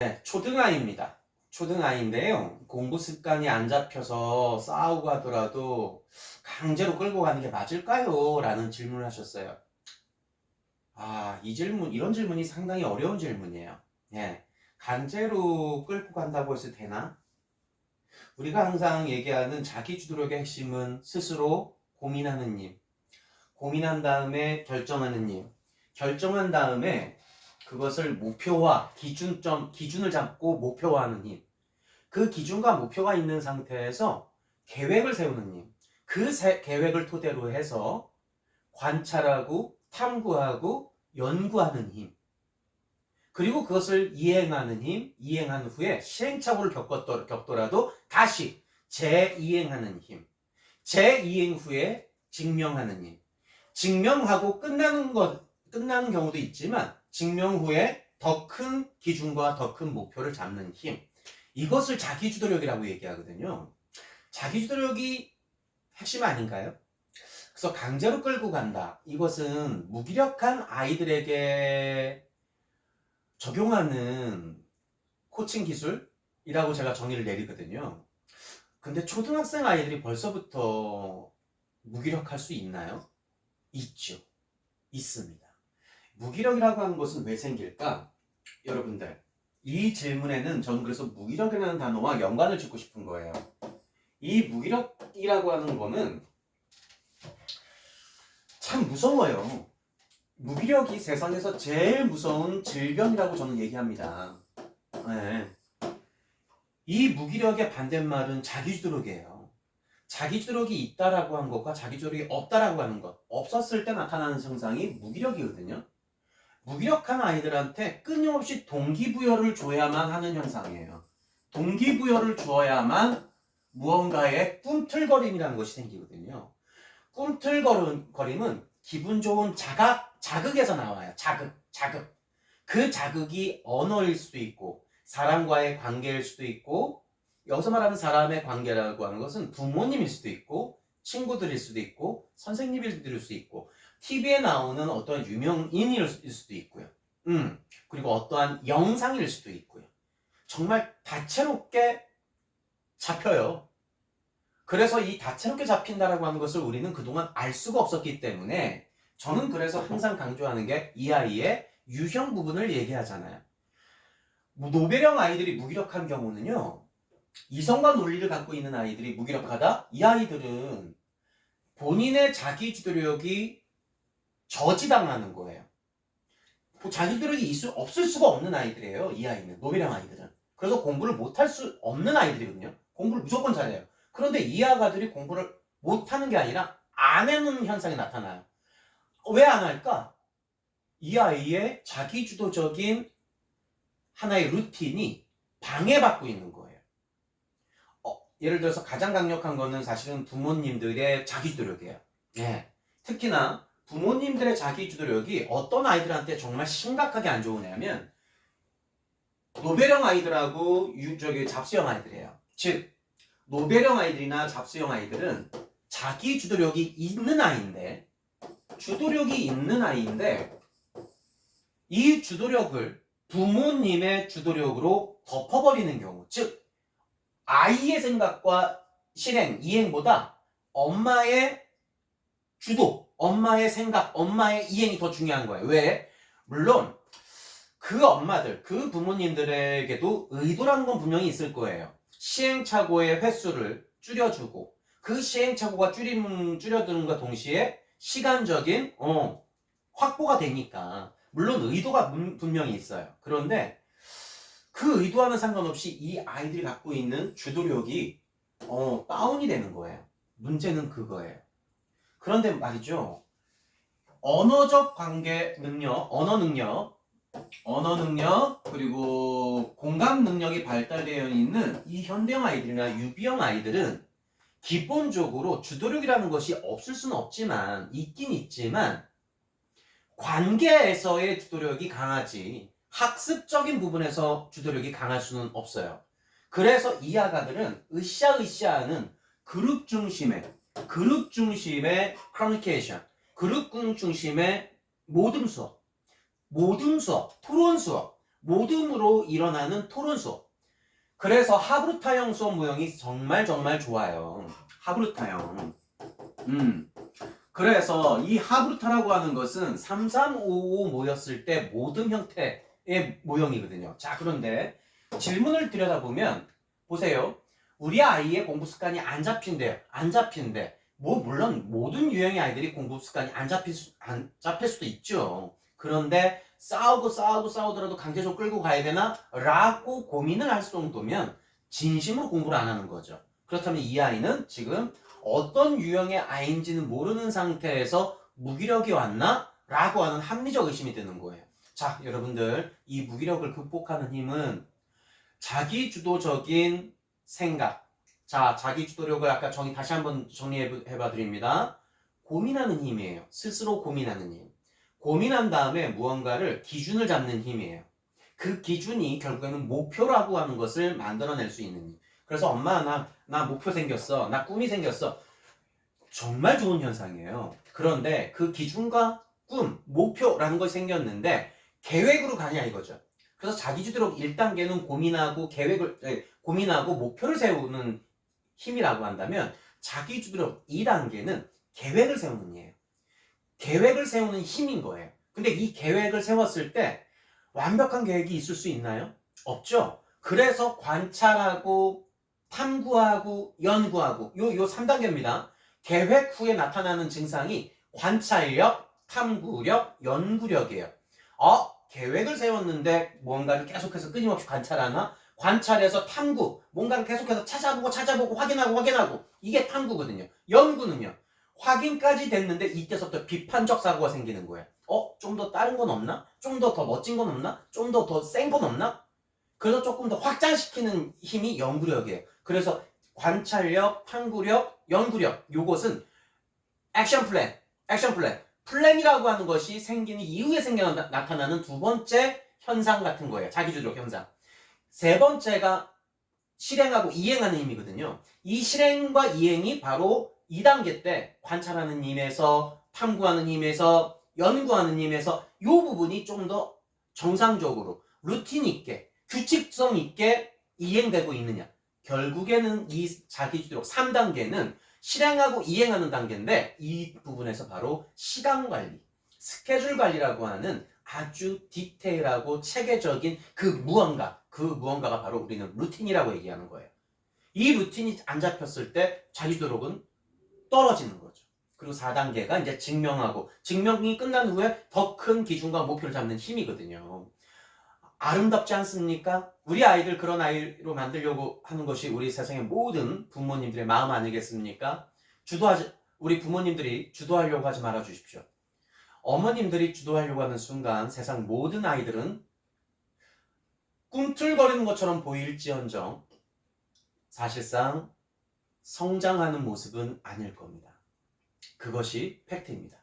네, 초등아이입니다. 초등아이인데요. 공부 습관이 안 잡혀서 싸우고 하더라도 강제로 끌고 가는 게 맞을까요? 라는 질문을 하셨어요. 이런 질문이 상당히 어려운 질문이에요. 예. 강제로 끌고 간다고 해서 되나? 우리가 항상 얘기하는 자기주도력의 핵심은 스스로 고민하는 님, 고민한 다음에 결정하는 님, 결정한 다음에 그것을 목표화, 기준을 잡고 목표화하는 힘. 그 기준과 목표가 있는 상태에서 계획을 세우는 힘. 계획을 토대로 해서 관찰하고 탐구하고 연구하는 힘. 그리고 그것을 이행하는 힘, 이행한 후에 시행착오를 겪더라도 다시 재이행하는 힘. 재이행 후에 증명하는 힘. 증명하고 끝나는 경우도 있지만 증명 후에 더 큰 기준과 더 큰 목표를 잡는 힘. 이것을 자기주도력이라고 얘기하거든요. 자기주도력이 핵심 아닌가요? 그래서 강제로 끌고 간다. 이것은 무기력한 아이들에게 적용하는 코칭 기술이라고 제가 정의를 내리거든요. 근데 초등학생 아이들이 벌써부터 무기력할 수 있나요? 있죠. 있습니다. 무기력이라고 하는 것은 왜 생길까? 여러분들, 이 질문에는 저는 그래서 무기력이라는 단어와 연관을 짓고 싶은 거예요. 이 무기력이라고 하는 거는 참 무서워요. 무기력이 세상에서 제일 무서운 질병이라고 저는 얘기합니다. 네. 이 무기력의 반대말은 자기주도력이에요. 자기주도력이 있다라고 한 것과 자기주도력이 없다라고 하는 것, 없었을 때 나타나는 증상이 무기력이거든요. 무기력한 아이들한테 끊임없이 동기부여를 줘야만 하는 현상이에요. 동기부여를 주어야만 무언가의 꿈틀거림이라는 것이 생기거든요. 꿈틀거림은 기분 좋은 자극에서 나와요. 자극. 그 자극이 언어일 수도 있고 사람과의 관계일 수도 있고, 여기서 말하는 사람의 관계라고 하는 것은 부모님일 수도 있고 친구들일 수도 있고 선생님일 수도 있고 TV에 나오는 어떤 유명인일 수도 있고요. 그리고 어떠한 영상일 수도 있고요. 정말 다채롭게 잡혀요. 그래서 이 다채롭게 잡힌다라고 하는 것을 우리는 그동안 알 수가 없었기 때문에 저는 그래서 항상 강조하는 게 이 아이의 유형 부분을 얘기하잖아요. 노벨형 아이들이 무기력한 경우는요, 이성과 논리를 갖고 있는 아이들이 무기력하다? 이 아이들은 본인의 자기주도력이 저지당하는 거예요. 자기주도력이 없을 수가 없는 아이들이에요. 이 아이는, 노벨형 아이들은. 그래서 공부를 못할 수 없는 아이들이거든요. 공부를 무조건 잘해요. 그런데 이 아가들이 공부를 못하는 게 아니라 안 해놓는 현상이 나타나요. 왜 안 할까? 이 아이의 자기주도적인 하나의 루틴이 방해받고 있는 거예요. 예를 들어서 가장 강력한 거는 사실은 부모님들의 자기주도력이에요. 예. 특히나 부모님들의 자기주도력이 어떤 아이들한테 정말 심각하게 안 좋으냐면 노벨형 아이들하고 잡스형 아이들이에요. 즉 노벨형 아이들이나 잡스형 아이들은 자기주도력이 있는 아이인데 이 주도력을 부모님의 주도력으로 덮어버리는 경우, 즉 아이의 생각과 이행보다 엄마의 주도, 엄마의 생각, 엄마의 이행이 더 중요한 거예요. 왜? 물론 그 엄마들, 그 부모님들에게도 의도라는 건 분명히 있을 거예요. 시행착오의 횟수를 줄여주고 그 시행착오가 줄여드는과 동시에 시간적인 확보가 되니까 물론 의도가 분명히 있어요. 그런데 그 의도와는 상관없이 이 아이들이 갖고 있는 주도력이 다운이 되는 거예요. 문제는 그거예요. 그런데 말이죠, 언어적 관계 능력, 언어 능력, 그리고 공감 능력이 발달되어 있는 이 현대형 아이들이나 유비형 아이들은 기본적으로 주도력이라는 것이 없을 수는 없지만, 있긴 있지만 관계에서의 주도력이 강하지 학습적인 부분에서 주도력이 강할 수는 없어요. 그래서 이 아가들은 으쌰으쌰하는 그룹 중심의 커뮤니케이션, 그룹 중심의 모듬 수업, 토론 수업, 모둠으로 일어나는 토론 수업. 그래서 하브루타형 수업 모형이 정말 좋아요. 하브루타형. 그래서 이 하브루타라고 하는 것은 3355 모였을 때 모듬 형태의 모형이거든요. 자, 그런데 질문을 들여다보면 보세요. 우리 아이의 공부 습관이 안 잡힌대요. 안 잡힌대. 물론 모든 유형의 아이들이 공부 습관이 안 잡힐 수도 있죠. 그런데 싸우더라도 강제적으로 끌고 가야 되나? 라고 고민을 할 정도면 진심으로 공부를 안 하는 거죠. 그렇다면 이 아이는 지금 어떤 유형의 아이인지는 모르는 상태에서 무기력이 왔나? 라고 하는 합리적 의심이 드는 거예요. 자, 여러분들, 이 무기력을 극복하는 힘은 자기주도적인 생각. 자, 자기주도력을 아까 다시 한번 정리해봐 드립니다. 고민하는 힘이에요. 스스로 고민하는 힘. 고민한 다음에 무언가를 기준을 잡는 힘이에요. 그 기준이 결국에는 목표라고 하는 것을 만들어낼 수 있는 힘. 그래서 엄마, 나 목표 생겼어. 나 꿈이 생겼어. 정말 좋은 현상이에요. 그런데 그 기준과 꿈, 목표라는 것이 생겼는데 계획으로 가냐 이거죠. 그래서 자기주도력 1단계는 고민하고 목표를 세우는 힘이라고 한다면 자기주도력 2단계는 계획을 세우는 힘이에요. 계획을 세우는 힘인 거예요. 근데 이 계획을 세웠을 때 완벽한 계획이 있을 수 있나요? 없죠. 그래서 관찰하고 탐구하고 연구하고 요 3단계입니다. 계획 후에 나타나는 증상이 관찰력, 탐구력, 연구력이에요. 계획을 세웠는데 뭔가를 계속해서 끊임없이 관찰하나? 관찰해서 탐구, 뭔가를 계속해서 찾아보고 확인하고 이게 탐구거든요. 연구는요. 확인까지 됐는데 이때서부터 비판적 사고가 생기는 거예요. 좀 더 다른 건 없나? 좀 더 멋진 건 없나? 좀 더 센 건 없나? 그래서 조금 더 확장시키는 힘이 연구력이에요. 그래서 관찰력, 탐구력, 연구력, 요것은 액션 플랜. 플랜이라고 하는 것이 생기는 이후에 나타나는 두 번째 현상 같은 거예요. 자기주도력 현상. 세 번째가 실행하고 이행하는 힘이거든요. 이 실행과 이행이 바로 2단계 때 관찰하는 힘에서, 탐구하는 힘에서, 연구하는 힘에서 이 부분이 좀 더 정상적으로 루틴 있게, 규칙성 있게 이행되고 있느냐. 결국에는 이 자기주도력 3단계는 실행하고 이행하는 단계인데 이 부분에서 바로 시간 관리, 스케줄 관리라고 하는 아주 디테일하고 체계적인 그 무언가가 바로 우리는 루틴이라고 얘기하는 거예요. 이 루틴이 안 잡혔을 때 자기주도력은 떨어지는 거죠. 그리고 4단계가 이제 증명이 끝난 후에 더 큰 기준과 목표를 잡는 힘이거든요. 아름답지 않습니까? 우리 아이들 그런 아이로 만들려고 하는 것이 우리 세상의 모든 부모님들의 마음 아니겠습니까? 우리 부모님들이 주도하려고 하지 말아 주십시오. 어머님들이 주도하려고 하는 순간 세상 모든 아이들은 꿈틀거리는 것처럼 보일지언정 사실상 성장하는 모습은 아닐 겁니다. 그것이 팩트입니다.